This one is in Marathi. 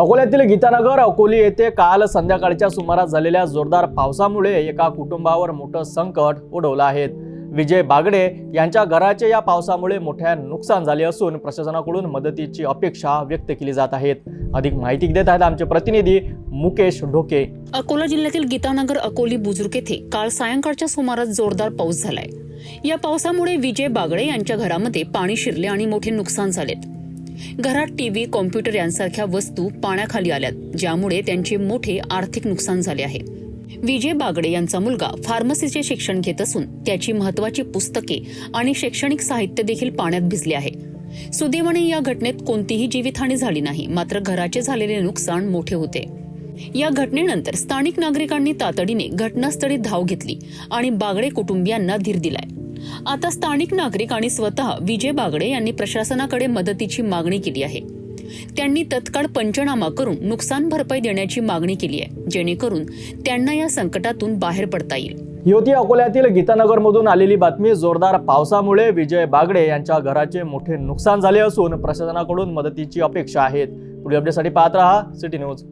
अकोल्यातील गीतानगर अकोली येथे काल संध्याकाळच्या सुमारास झालेल्या जोरदार पावसामुळे एका कुटुंबावर मोठं संकट ओढवलं आहे। विजय बागडे यांच्या घराचे या पावसामुळे मोठे नुकसान झाले असून प्रशासनाकडून मदतीची अपेक्षा व्यक्त केली जात आहे। अधिक माहिती देत आहेत आमचे प्रतिनिधी मुकेश ढोके। अकोला जिल्ह्यातील गीतानगर अकोली बुजुर्ग येथे काल सायंकाळच्या सुमारास जोरदार पाऊस झालाय। या पावसामुळे विजय बागडे यांच्या घरामध्ये पाणी शिरले आणि मोठे नुकसान झालेत। घरात टीव्ही, कॉम्प्युटर यांसारख्या वस्तू पाण्याखाली आल्यात, ज्यामुळे त्यांचे मोठे आर्थिक नुकसान झाले आहे। विजय बागडे यांचा मुलगा फार्मसीचे शिक्षण घेत असून त्याची महत्त्वाची पुस्तके आणि शैक्षणिक साहित्य देखील पाण्यात भिजले आहे। सुदैवाने या घटनेत कोणतीही जीवितहानी झाली नाही, मात्र घराचे झालेले नुकसान मोठे होते। या घटनेनंतर स्थानिक नागरिकांनी तातडीने घटनास्थळी धाव घेतली आणि बागडे कुटुंबियांना धीर दिलाय। आता स्थानिक नागरिक आणि स्वतः विजय बागडे यांनी प्रशासनाकडे मदतीची मागणी केली आहे। त्यांनी तत्काळ पंचनामा करून नुकसान भरपाई देण्याची मागणी केली आहे, जेणेकरून त्यांना या संकटातून बाहेर पडता येईल। ही होती अकोल्यातील गीतानगर मधून आलेली बातमी। जोरदार पावसामुळे विजय बागडे यांच्या घराचे मोठे नुकसान झाले असून प्रशासनाकडून मदतीची अपेक्षा आहे। पुढील अपडेटसाठी पाहत रहा सिटी न्यूज।